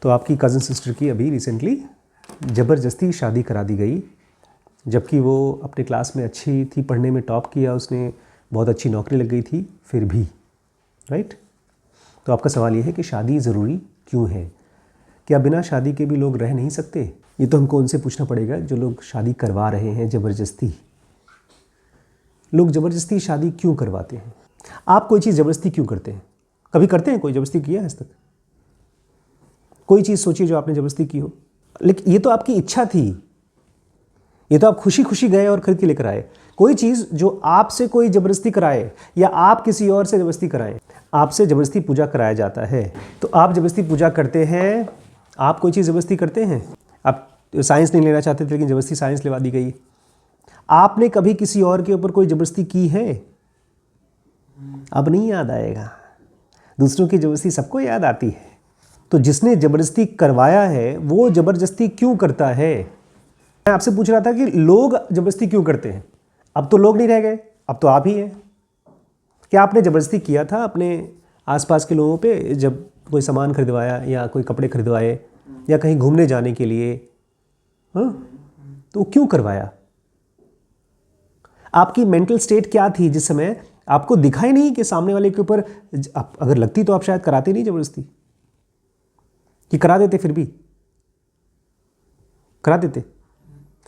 तो आपकी cousin sister की अभी रिसेंटली ज़बरदस्ती शादी करा दी गई, जबकि वो अपने क्लास में अच्छी थी, पढ़ने में टॉप किया उसने, बहुत अच्छी नौकरी लग गई थी, फिर भी, राइट। तो आपका सवाल ये है कि शादी ज़रूरी क्यों है? क्या बिना शादी के भी लोग रह नहीं सकते? ये तो हमको उनसे पूछना पड़ेगा जो लोग शादी करवा रहे हैं ज़बरदस्ती। लोग ज़बरदस्ती शादी क्यों करवाते हैं? आप कोई चीज़ ज़बरदस्ती क्यों करते हैं? कभी करते हैं? कोई ज़बरदस्ती किया है आज तक? कोई चीज़ सोचिए जो आपने ज़बरदस्ती की हो। लेकिन ये तो आपकी इच्छा थी, ये तो आप खुशी खुशी गए और खरीद के लेकर आए। कोई चीज़ जो आपसे कोई ज़बरदस्ती कराए या आप किसी और से ज़बरदस्ती कराएं, आपसे ज़बरदस्ती पूजा कराया जाता है, तो आप ज़बरदस्ती पूजा करते हैं। आप कोई चीज़ ज़बरदस्ती करते हैं? आप साइंस नहीं लेना चाहते थे लेकिन ज़बरदस्ती साइंस लेवा दी गई। आपने कभी किसी और के ऊपर कोई ज़बरदस्ती की है? अब नहीं याद आएगा। दूसरों की ज़बरदस्ती सबको याद आती है। तो जिसने ज़बरदस्ती करवाया है वो ज़बरदस्ती क्यों करता है? मैं आपसे पूछ रहा था कि लोग ज़बरदस्ती क्यों करते हैं। अब तो लोग नहीं रह गए, अब तो आप ही हैं। क्या आपने ज़बरदस्ती किया था अपने आसपास के लोगों पे जब कोई सामान खरीदवाया या कोई कपड़े खरीदवाए या कहीं घूमने जाने के लिए? हाँ, तो क्यों करवाया? आपकी मेंटल स्टेट क्या थी जिस समय आपको दिखाई नहीं कि सामने वाले के ऊपर, अगर लगती तो आप शायद कराते नहीं ज़बरदस्ती, कि करा देते, फिर भी करा देते।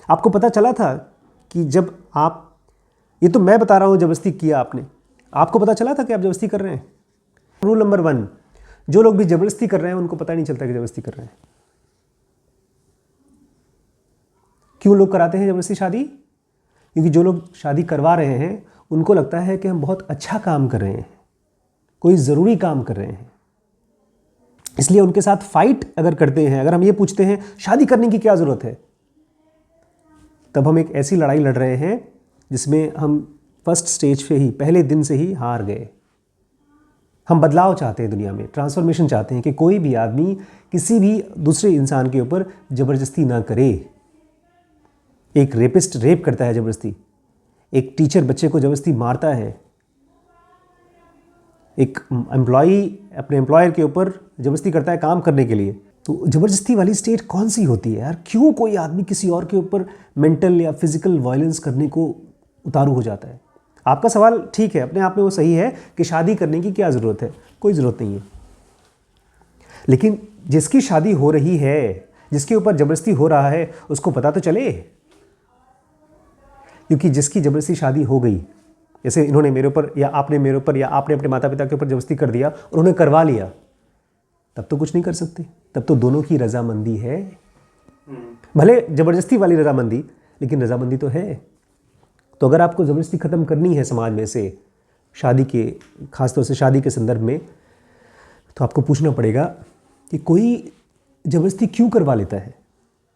आपको पता चला था कि जब आप, ये तो मैं बता रहा हूं ज़बरदस्ती किया आपने, आपको पता चला था कि आप ज़बरदस्ती कर रहे हैं। रूल नंबर 1, जो लोग भी ज़बरदस्ती कर रहे हैं उनको पता नहीं चलता कि ज़बरदस्ती कर रहे हैं। क्यों लोग कराते हैं ज़बरदस्ती शादी? क्योंकि जो लोग शादी करवा रहे हैं उनको लगता है कि हम बहुत अच्छा काम कर रहे हैं, कोई ज़रूरी काम कर रहे हैं, इसलिए उनके साथ फाइट अगर करते हैं, अगर हम ये पूछते हैं शादी करने की क्या ज़रूरत है, तब हम एक ऐसी लड़ाई लड़ रहे हैं जिसमें हम फर्स्ट स्टेज पे ही, पहले दिन से ही हार गए। हम बदलाव चाहते हैं दुनिया में, ट्रांसफॉर्मेशन चाहते हैं कि कोई भी आदमी किसी भी दूसरे इंसान के ऊपर ज़बरदस्ती ना करे। एक रेपिस्ट रेप करता है ज़बरदस्ती, एक टीचर बच्चे को ज़बरदस्ती मारता है, एक एम्प्लॉई अपने एम्प्लॉयर के ऊपर ज़बरदस्ती करता है काम करने के लिए। तो ज़बरदस्ती वाली स्टेट कौन सी होती है यार? क्यों कोई आदमी किसी और के ऊपर मेंटल या फिजिकल वायलेंस करने को उतारू हो जाता है? आपका सवाल ठीक है, अपने आप में वो सही है कि शादी करने की क्या ज़रूरत है, कोई ज़रूरत नहीं है। लेकिन जिसकी शादी हो रही है, जिसके ऊपर ज़बरदस्ती हो रहा है, उसको पता तो चले। क्योंकि जिसकी ज़बरदस्ती शादी हो गई, जैसे इन्होंने मेरे ऊपर या आपने मेरे ऊपर या आपने अपने माता पिता के ऊपर ज़बरदस्ती कर दिया और उन्हें करवा लिया, तब तो कुछ नहीं कर सकते। तब तो दोनों की रजामंदी है, भले ज़बरदस्ती वाली रजामंदी, लेकिन रजामंदी तो है। तो अगर आपको ज़बरदस्ती ख़त्म करनी है समाज में से, शादी के, ख़ासतौर से शादी के संदर्भ में, तो आपको पूछना पड़ेगा कि कोई ज़बरदस्ती क्यों करवा लेता है।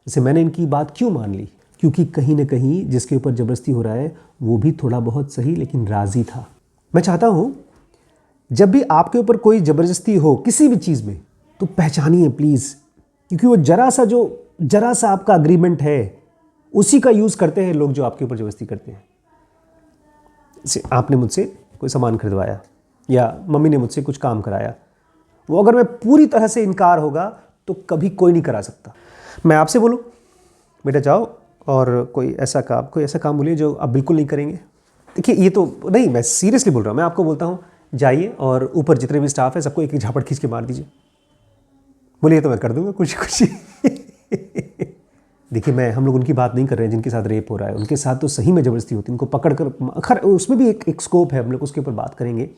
जैसे मैंने इनकी बात क्यों मान ली? क्योंकि कहीं ना कहीं जिसके ऊपर ज़बरदस्ती हो रहा है वो भी थोड़ा बहुत सही लेकिन राज़ी था। मैं चाहता हूँ जब भी आपके ऊपर कोई ज़बरदस्ती हो किसी भी चीज़ में, तो पहचानिए प्लीज़, क्योंकि वो जरा सा आपका अग्रीमेंट है, उसी का यूज़ करते हैं लोग जो आपके ऊपर ज़बरदस्ती करते हैं। जैसे आपने मुझसे कोई सामान खरीदवाया या मम्मी ने मुझसे कुछ काम कराया, वो अगर मैं पूरी तरह से इनकार होगा तो कभी कोई नहीं करा सकता। मैं आपसे बोलूँ बेटा जाओ और कोई ऐसा काम बोलिए जो आप बिल्कुल नहीं करेंगे। देखिए ये तो नहीं, मैं सीरियसली बोल रहा हूँ, मैं आपको बोलता हूँ जाइए और ऊपर जितने भी स्टाफ है सबको एक एक झापड़ खींच के मार दीजिए। बोलिए तो मैं कर दूंगा खुशी खुशी। देखिए हम लोग उनकी बात नहीं कर रहे हैं जिनके साथ रेप हो रहा है, उनके साथ तो सही में ज़बरदस्ती होती है, उनको पकड़ कर, खैर उसमें भी एक स्कोप है, हम लोग उसके ऊपर बात करेंगे।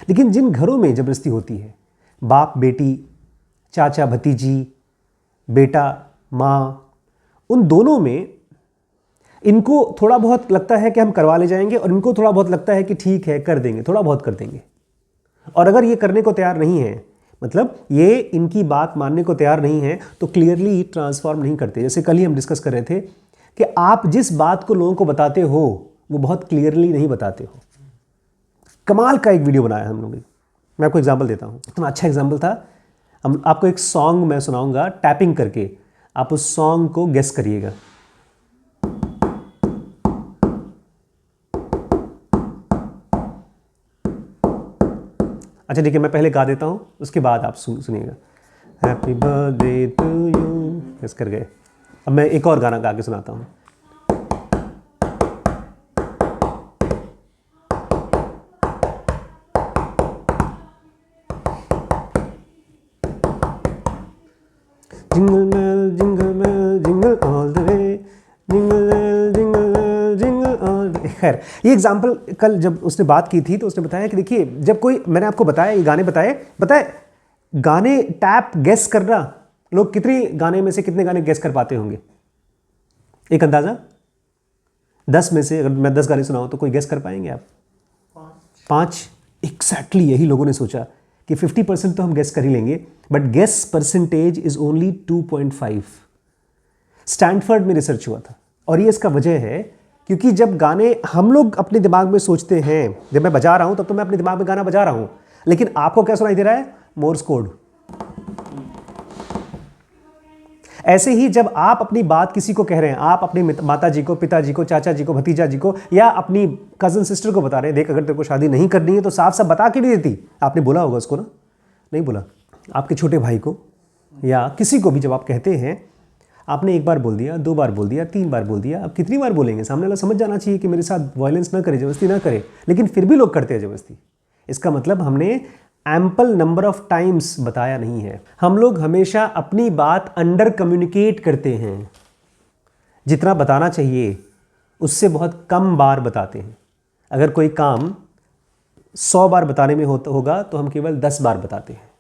लेकिन जिन घरों में ज़बरदस्ती होती है, बाप बेटी, चाचा भतीजी, बेटा माँ, उन दोनों में इनको थोड़ा बहुत लगता है कि हम करवा ले जाएंगे और इनको थोड़ा बहुत लगता है कि ठीक है कर देंगे, थोड़ा बहुत कर देंगे। और अगर ये करने को तैयार नहीं है, मतलब ये इनकी बात मानने को तैयार नहीं है, तो क्लियरली ट्रांसफॉर्म नहीं करते। जैसे कल ही हम डिस्कस कर रहे थे कि आप जिस बात को लोगों को बताते हो वो बहुत क्लियरली नहीं बताते हो। कमाल का एक वीडियो बनाया हम लोगों ने, मैं आपको एग्जाम्पल देता हूँ, इतना अच्छा एग्जाम्पल था। हम आपको एक सॉन्ग मैं सुनाऊंगा टैपिंग करके, आप उस सॉन्ग को गेस करिएगा। अच्छा ठीक है, मैं पहले गा देता हूँ, उसके बाद आप सुनिएगा। Happy birthday to you, guess कर गए। अब मैं एक और गाना गा के सुनाता हूँ। Jingle bell jingle all the way, jingle bell jingle bell jingle all the way. खैर, ये एग्जाम्पल कल जब उसने बात की थी तो उसने बताया कि देखिए, जब कोई, मैंने आपको बताया ये गाने बताए गाने टैप गेस करना, लोग कितनी गाने में से कितने गाने गेस कर पाते होंगे? एक अंदाजा, 10 में से अगर मैं 10 गाने सुनाऊं तो कोई गेस कर पाएंगे आप? 5। एग्जैक्टली यही लोगों ने सोचा कि 50% तो हम गेस कर ही लेंगे, but guess percentage is only 2.5। Stanford में रिसर्च हुआ था, और ये इसका वजह है क्योंकि जब गाने हम लोग अपने दिमाग में सोचते हैं, जब मैं बजा रहा हूं तब तो मैं अपने दिमाग में गाना बजा रहा हूं, लेकिन आपको क्या सुनाई दे रहा है? Morse code. ऐसे ही जब आप अपनी बात किसी को कह रहे हैं, आप अपनी माता जी को, पिताजी को, चाचा जी को, भतीजा जी को, या अपनी कजन सिस्टर को बता रहे हैं, देख अगर तेरे को शादी नहीं करनी है तो साफ साफ बता के नहीं देती। आपने बोला होगा उसको ना? नहीं बोला। आपके छोटे भाई को या किसी को भी जब आप कहते हैं, आपने 1 बार बोल दिया, 2 बार बोल दिया, 3 बार बोल दिया, अब कितनी बार बोलेंगे? सामने वाला समझ जाना चाहिए कि मेरे साथ वायलेंस ना करे, जबरदस्ती ना करे, लेकिन फिर भी लोग करते हैं जबरदस्ती। इसका मतलब हमने एम्पल नंबर ऑफ टाइम्स बताया नहीं है। हम लोग हमेशा अपनी बात अंडर कम्युनिकेट करते हैं, जितना बताना चाहिए उससे बहुत कम बार बताते हैं। अगर कोई काम 100 बार बताने में होगा तो हम केवल 10 बार बताते हैं।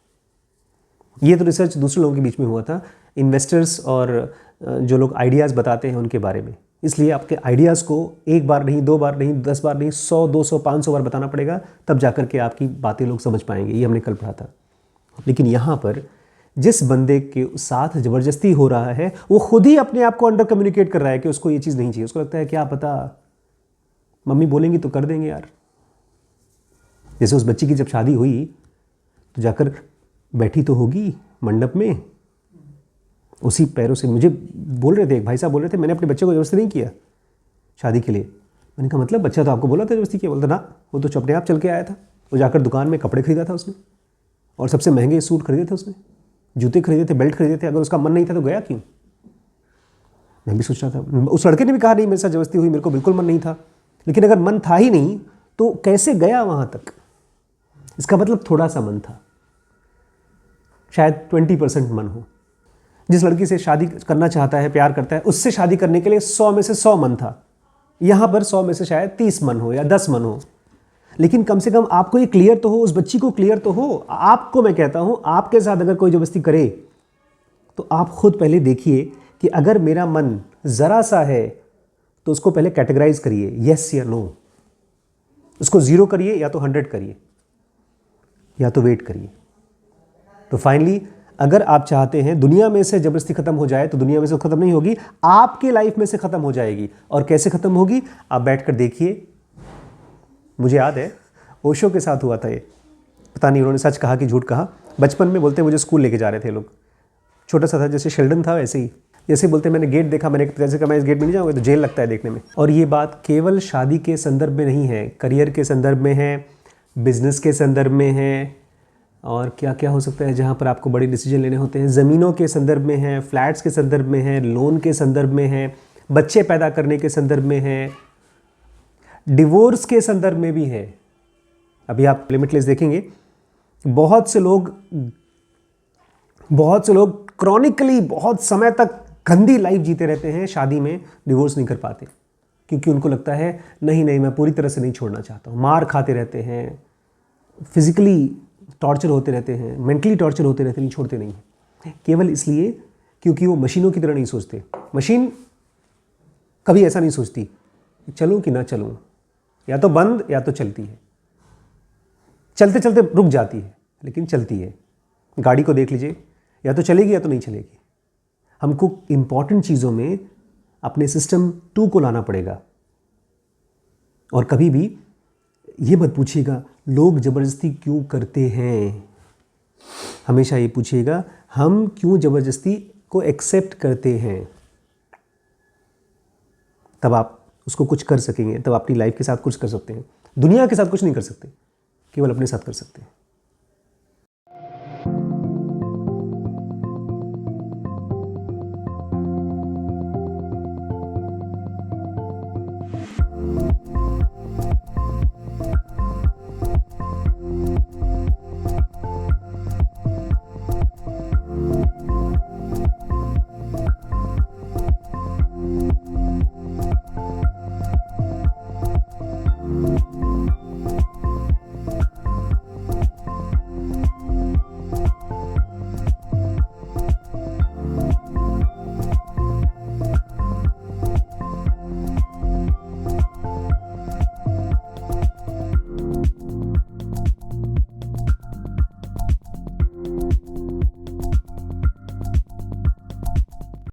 ये तो रिसर्च दूसरे लोगों के बीच में हुआ था, इन्वेस्टर्स और जो लोग आइडियाज़ बताते हैं उनके बारे में। इसलिए आपके आइडियाज़ को 1 बार नहीं, 2 बार नहीं, 10 बार नहीं, 100, 200, 500 बार बताना पड़ेगा, तब जाकर के आपकी बातें लोग समझ पाएंगे। ये हमने कल पढ़ा था। लेकिन यहाँ पर जिस बंदे के साथ ज़बरदस्ती हो रहा है, वो खुद ही अपने आप को अंडर कम्युनिकेट कर रहा है कि उसको ये चीज़ नहीं चाहिए। उसको लगता है क्या पता मम्मी बोलेंगी तो कर देंगे यार। जैसे उस बच्ची की जब शादी हुई तो जाकर बैठी तो होगी मंडप में, उसी पैरों से। मुझे बोल रहे थे, एक भाई साहब बोल रहे थे, मैंने अपने बच्चे को जबरदस्ती नहीं किया शादी के लिए। मैंने कहा मतलब बच्चा तो आपको बोला था जबरदस्ती किया? बोलता ना, वो तो अपने आप चल के आया था। वो जाकर दुकान में कपड़े खरीदा था उसने, और सबसे महंगे सूट खरीदे थे उसने, जूते खरीदे थे, बेल्ट खरीदे थे। अगर उसका मन नहीं था तो गया क्यों? मैं भी सोच रहा था। उस लड़के ने भी कहा नहीं मेरे साथ जबरदस्ती हुई, मेरे को बिल्कुल मन नहीं था। लेकिन अगर मन था ही नहीं तो कैसे गया वहाँ तक? इसका मतलब थोड़ा सा मन था, शायद 20% मन हो। जिस लड़की से शादी करना चाहता है, प्यार करता है, उससे शादी करने के लिए 100 में से 100 मन था। यहाँ पर 100 में से शायद 30 मन हो या 10 मन हो। लेकिन कम से कम आपको ये क्लियर तो हो, उस बच्ची को क्लियर तो हो। आपको मैं कहता हूँ, आपके साथ अगर कोई जबरदस्ती करे तो आप खुद पहले देखिए कि अगर मेरा मन ज़रा सा है तो उसको पहले कैटेगराइज करिए, येस या नो। उसको 0 करिए, या तो 100 करिए, या तो वेट करिए। तो फाइनली अगर आप चाहते हैं दुनिया में से जबरदस्ती खत्म हो जाए, तो दुनिया में से खत्म नहीं होगी, आपके लाइफ में से खत्म हो जाएगी। और कैसे खत्म होगी? आप बैठकर देखिए। मुझे याद है ओशो के साथ हुआ था ये, पता नहीं उन्होंने सच कहा कि झूठ कहा। बचपन में बोलते मुझे स्कूल लेके जा रहे थे लोग, छोटा सा था जैसे शेल्डन था वैसे ही। जैसे बोलते मैंने गेट देखा, मैंने जैसे कहा मैं इस गेट में नहीं जाऊँगा तो जेल लगता है देखने में। और ये बात केवल शादी के संदर्भ में नहीं है, करियर के संदर्भ में है, बिजनेस के संदर्भ में है, और क्या क्या हो सकता है जहाँ पर आपको बड़े डिसीजन लेने होते हैं। ज़मीनों के संदर्भ में है, फ्लैट्स के संदर्भ में है, लोन के संदर्भ में है, बच्चे पैदा करने के संदर्भ में है, डिवोर्स के संदर्भ में भी है। अभी आप लिमिटलेस देखेंगे, बहुत से लोग क्रॉनिकली बहुत समय तक गंदी लाइफ जीते रहते हैं, शादी में डिवोर्स नहीं कर पाते, क्योंकि उनको लगता है नहीं नहीं मैं पूरी तरह से नहीं छोड़ना चाहता हूँ। मार खाते रहते हैं, फिजिकली टॉर्चर होते रहते हैं, मेंटली टॉर्चर होते रहते हैं, नहीं छोड़ते नहीं हैं, केवल इसलिए क्योंकि वो मशीनों की तरह नहीं सोचते। मशीन कभी ऐसा नहीं सोचती चलूं कि ना चलूं, या तो बंद या तो चलती है। चलते चलते रुक जाती है लेकिन चलती है। गाड़ी को देख लीजिए, या तो चलेगी या तो नहीं चलेगी। हमको इंपॉर्टेंट चीज़ों में अपने सिस्टम 2 को लाना पड़ेगा। और कभी भी ये मत पूछिएगा लोग ज़बरदस्ती क्यों करते हैं, हमेशा ये पूछिएगा हम क्यों ज़बरदस्ती को एक्सेप्ट करते हैं। तब आप उसको कुछ कर सकेंगे, तब अपनी लाइफ के साथ कुछ कर सकते हैं। दुनिया के साथ कुछ नहीं कर सकते, केवल अपने साथ कर सकते हैं।